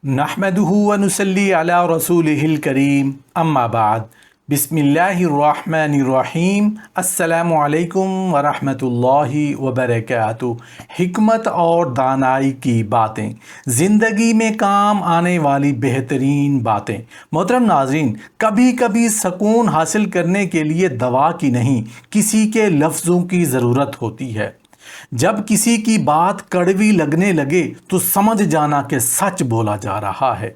نحمدہ ونصلی علی رسولہ الکریم اما بعد بسم اللہ الرحمن الرحیم السلام علیکم ورحمۃ اللہ وبرکاتہ۔ حکمت اور دانائی کی باتیں، زندگی میں کام آنے والی بہترین باتیں۔ محترم ناظرین، کبھی کبھی سکون حاصل کرنے کے لیے دوا کی نہیں، کسی کے لفظوں کی ضرورت ہوتی ہے۔ جب کسی کی بات کڑوی لگنے لگے تو سمجھ جانا کہ سچ بولا جا رہا ہے۔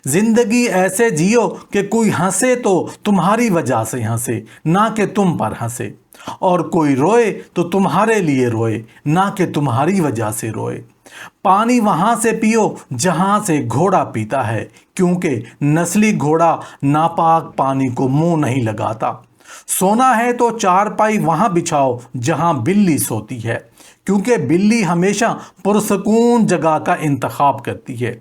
زندگی ایسے جیو کہ کوئی ہنسے تو تمہاری وجہ سے ہنسے، نہ کہ تم پر ہنسے، اور کوئی روئے تو تمہارے لیے روئے، نہ کہ تمہاری وجہ سے روئے۔ پانی وہاں سے پیو جہاں سے گھوڑا پیتا ہے، کیونکہ نسلی گھوڑا ناپاک پانی کو منہ نہیں لگاتا۔ سونا ہے تو چارپائی وہاں بچھاؤ جہاں بلی سوتی ہے، کیونکہ بلی ہمیشہ پرسکون جگہ کا انتخاب کرتی ہے۔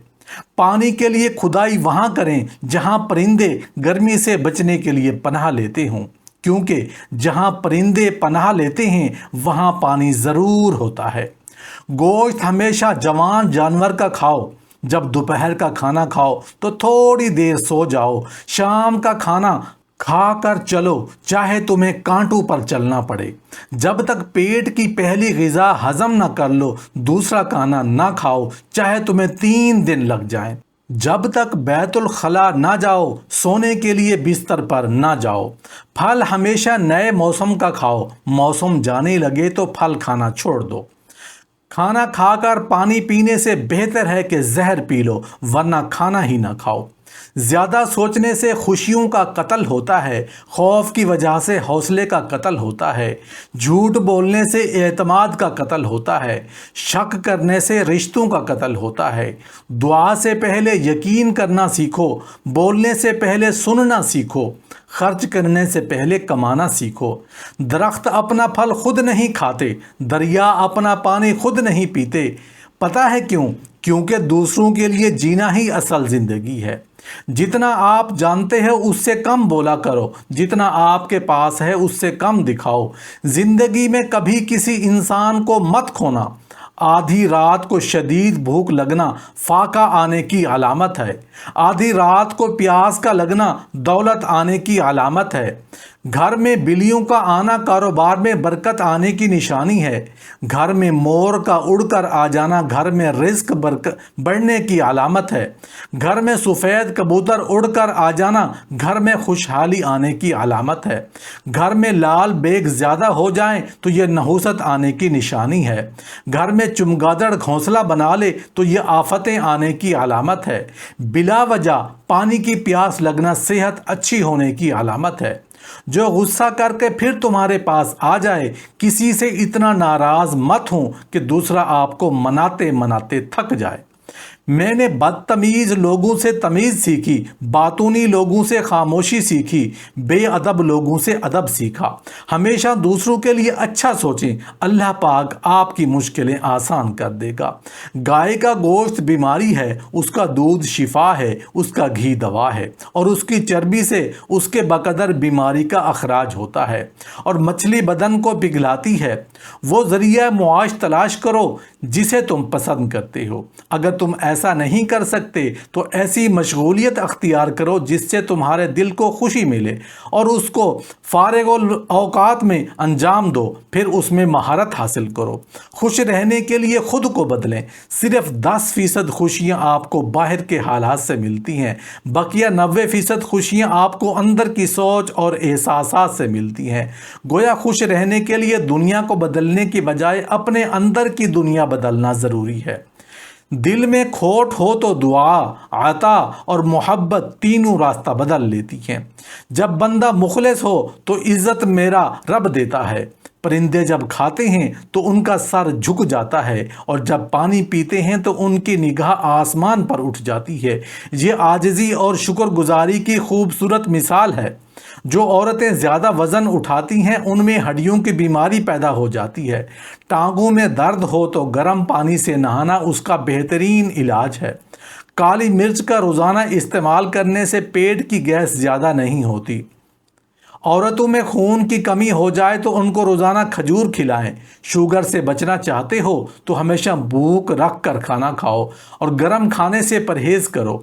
پانی کے لیے کھدائی وہاں کریں جہاں پرندے گرمی سے بچنے کے لیے پناہ لیتے ہوں، کیونکہ جہاں پرندے پناہ لیتے ہیں وہاں پانی ضرور ہوتا ہے۔ گوشت ہمیشہ جوان جانور کا کھاؤ۔ جب دوپہر کا کھانا کھاؤ تو تھوڑی دیر سو جاؤ۔ شام کا کھانا کھا کر چلو، چاہے تمہیں کانٹوں پر چلنا پڑے۔ جب تک پیٹ کی پہلی غذا ہضم نہ کر لو، دوسرا کھانا نہ کھاؤ، چاہے تمہیں 3 دن لگ جائیں۔ جب تک بیت الخلا نہ جاؤ، سونے کے لیے بستر پر نہ جاؤ۔ پھل ہمیشہ نئے موسم کا کھاؤ، موسم جانے لگے تو پھل کھانا چھوڑ دو۔ کھانا کھا کر پانی پینے سے بہتر ہے کہ زہر پی لو، ورنہ کھانا ہی نہ کھاؤ۔ زیادہ سوچنے سے خوشیوں کا قتل ہوتا ہے، خوف کی وجہ سے حوصلے کا قتل ہوتا ہے، جھوٹ بولنے سے اعتماد کا قتل ہوتا ہے، شک کرنے سے رشتوں کا قتل ہوتا ہے۔ دعا سے پہلے یقین کرنا سیکھو، بولنے سے پہلے سننا سیکھو، خرچ کرنے سے پہلے کمانا سیکھو۔ درخت اپنا پھل خود نہیں کھاتے، دریا اپنا پانی خود نہیں پیتے۔ پتہ ہے کیوں؟ کیونکہ دوسروں کے لیے جینا ہی اصل زندگی ہے۔ جتنا آپ جانتے ہیں اس سے کم بولا کرو، جتنا آپ کے پاس ہے اس سے کم دکھاؤ۔ زندگی میں کبھی کسی انسان کو مت کھونا۔ آدھی رات کو شدید بھوک لگنا فاقہ آنے کی علامت ہے۔ آدھی رات کو پیاس کا لگنا دولت آنے کی علامت ہے۔ گھر میں بلیوں کا آنا کاروبار میں برکت آنے کی نشانی ہے۔ گھر میں مور کا اڑ کر آ جانا گھر میں رزق بڑھنے کی علامت ہے۔ گھر میں سفید کبوتر اڑ کر آ جانا گھر میں خوشحالی آنے کی علامت ہے۔ گھر میں لال بیگ زیادہ ہو جائیں تو یہ نحوست آنے کی نشانی ہے۔ گھر میں چمگادڑ گھونسلہ بنا لے تو یہ آفتیں آنے کی علامت ہے۔ بلا وجہ پانی کی پیاس لگنا صحت اچھی ہونے کی علامت ہے۔ جو غصہ کر کے پھر تمہارے پاس آ جائے، کسی سے اتنا ناراض مت ہوں کہ دوسرا آپ کو مناتے مناتے تھک جائے۔ میں نے بدتمیز لوگوں سے تمیز سیکھی، باطونی لوگوں سے خاموشی سیکھی، بے ادب لوگوں سے ادب سیکھا۔ ہمیشہ دوسروں کے لیے اچھا سوچیں، اللہ پاک آپ کی مشکلیں آسان کر دے گا۔ گائے کا گوشت بیماری ہے، اس کا دودھ شفا ہے، اس کا گھی دوا ہے، اور اس کی چربی سے اس کے بقدر بیماری کا اخراج ہوتا ہے، اور مچھلی بدن کو پگھلاتی ہے۔ وہ ذریعہ معاش تلاش کرو جسے تم پسند کرتے ہو۔ اگر تم ایسا نہیں کر سکتے تو ایسی مشغولیت اختیار کرو جس سے تمہارے دل کو خوشی ملے، اور اس کو فارغ الاوقات میں انجام دو، پھر اس میں مہارت حاصل کرو۔ خوش رہنے کے لیے خود کو بدلیں۔ صرف 10% خوشیاں آپ کو باہر کے حالات سے ملتی ہیں، بقیہ 90% خوشیاں آپ کو اندر کی سوچ اور احساسات سے ملتی ہیں۔ گویا خوش رہنے کے لیے دنیا کو بدلنے کی بجائے اپنے اندر کی دنیا بدلنا ضروری ہے۔ دل میں کھوٹ ہو تو دعا، عطا اور محبت تینوں راستہ بدل لیتی ہیں۔ جب بندہ مخلص ہو تو عزت میرا رب دیتا ہے۔ پرندے جب کھاتے ہیں تو ان کا سر جھک جاتا ہے، اور جب پانی پیتے ہیں تو ان کی نگاہ آسمان پر اٹھ جاتی ہے۔ یہ عاجزی اور شکر گزاری کی خوبصورت مثال ہے۔ جو عورتیں زیادہ وزن اٹھاتی ہیں ان میں ہڈیوں کی بیماری پیدا ہو جاتی ہے۔ ٹانگوں میں درد ہو تو گرم پانی سے نہانا اس کا بہترین علاج ہے۔ کالی مرچ کا روزانہ استعمال کرنے سے پیٹ کی گیس زیادہ نہیں ہوتی، عورتوں میں خون کی کمی ہو جائے تو ان کو روزانہ کھجور کھلائیں۔ شوگر سے بچنا چاہتے ہو تو ہمیشہ بھوک رکھ کر کھانا کھاؤ اور گرم کھانے سے پرہیز کرو۔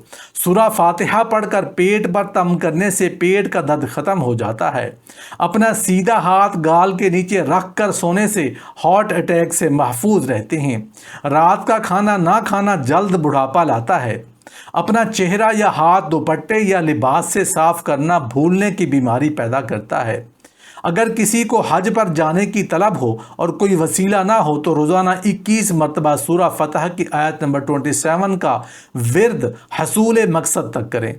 سورہ فاتحہ پڑھ کر پیٹ پر تم کرنے سے پیٹ کا درد ختم ہو جاتا ہے۔ اپنا سیدھا ہاتھ گال کے نیچے رکھ کر سونے سے ہارٹ اٹیک سے محفوظ رہتے ہیں۔ رات کا کھانا نہ کھانا جلد بڑھاپا لاتا ہے۔ اپنا چہرہ یا ہاتھ دوپٹے یا لباس سے صاف کرنا بھولنے کی بیماری پیدا کرتا ہے۔ اگر کسی کو حج پر جانے کی طلب ہو اور کوئی وسیلہ نہ ہو تو روزانہ 21 مرتبہ سورہ فتح کی آیت نمبر 27 کا ورد حصول مقصد تک کریں۔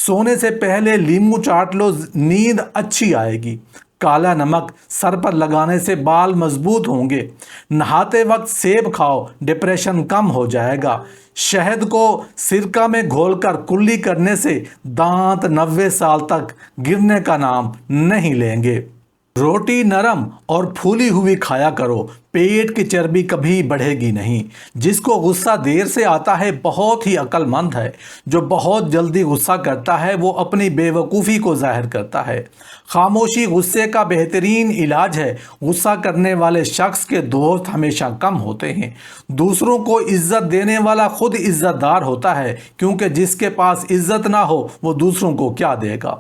سونے سے پہلے لیمو چاٹ لو، نیند اچھی آئے گی۔ کالا نمک سر پر لگانے سے بال مضبوط ہوں گے۔ نہاتے وقت سیب کھاؤ، ڈپریشن کم ہو جائے گا۔ شہد کو سرکہ میں گھول کر کلی کرنے سے دانت 90 سال تک گرنے کا نام نہیں لیں گے۔ روٹی نرم اور پھولی ہوئی کھایا کرو، پیٹ کی چربی کبھی بڑھے گی نہیں۔ جس کو غصہ دیر سے آتا ہے بہت ہی عقل مند ہے۔ جو بہت جلدی غصہ کرتا ہے وہ اپنی بے وقوفی کو ظاہر کرتا ہے۔ خاموشی غصے کا بہترین علاج ہے۔ غصہ کرنے والے شخص کے دوست ہمیشہ کم ہوتے ہیں۔ دوسروں کو عزت دینے والا خود عزت دار ہوتا ہے، کیونکہ جس کے پاس عزت نہ ہو وہ دوسروں کو کیا دے گا۔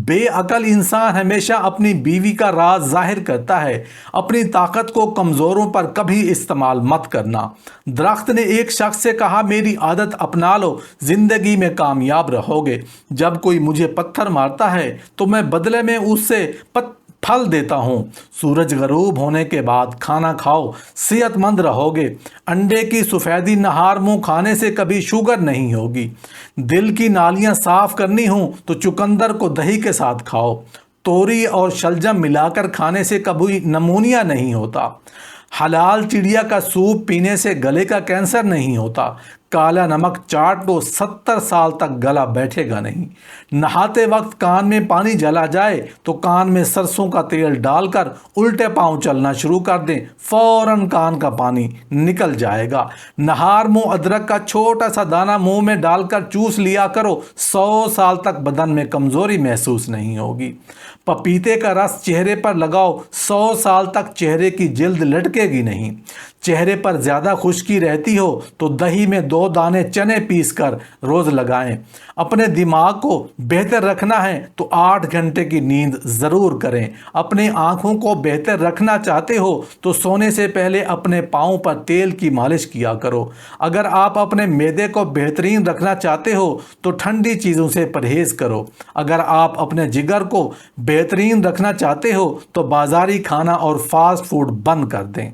بے عقل انسان ہمیشہ اپنی بیوی کا راز ظاہر کرتا ہے۔ اپنی طاقت کو کمزوروں پر کبھی استعمال مت کرنا۔ درخت نے ایک شخص سے کہا، میری عادت اپنا لو، زندگی میں کامیاب رہو گے۔ جب کوئی مجھے پتھر مارتا ہے تو میں بدلے میں اس سے پھل دیتا ہوں۔ سورج غروب ہونے کے بعد کھانا کھاؤ، صحت مند رہو گے۔ انڈے کی سفیدی نہار منہ کھانے سے کبھی شوگر نہیں ہوگی۔ دل کی نالیاں صاف کرنی ہوں تو چقندر کو دہی کے ساتھ کھاؤ۔ توری اور شلجم ملا کر کھانے سے کبھی نمونیا نہیں ہوتا۔ حلال چڑیا کا سوپ پینے سے گلے کا کینسر نہیں ہوتا۔ کالا نمک چاٹ لو، 70 سال تک گلا بیٹھے گا نہیں۔ نہاتے وقت کان میں پانی جلا جائے تو کان میں سرسوں کا تیل ڈال کر الٹے پاؤں چلنا شروع کر دیں، فوراً کان کا پانی نکل جائے گا۔ نہار منہ ادرک کا چھوٹا سا دانہ منہ میں ڈال کر چوس لیا کرو، 100 سال تک بدن میں کمزوری محسوس نہیں ہوگی۔ پپیتے کا رس چہرے پر لگاؤ، 100 سال تک چہرے کی جلد لٹکے گی نہیں۔ چہرے پر زیادہ خشکی رہتی ہو تو دہی میں 2 دانے چنے پیس کر روز لگائیں۔ اپنے دماغ کو بہتر رکھنا ہے تو 8 گھنٹے کی نیند ضرور کریں۔ اپنی آنکھوں کو بہتر رکھنا چاہتے ہو تو سونے سے پہلے اپنے پاؤں پر تیل کی مالش کیا کرو۔ اگر آپ اپنے معدے کو بہترین رکھنا چاہتے ہو تو ٹھنڈی چیزوں سے پرہیز کرو۔ اگر آپ اپنے جگر کو بہترین رکھنا چاہتے ہو تو بازاری کھانا اور فاسٹ فوڈ بند کر دیں۔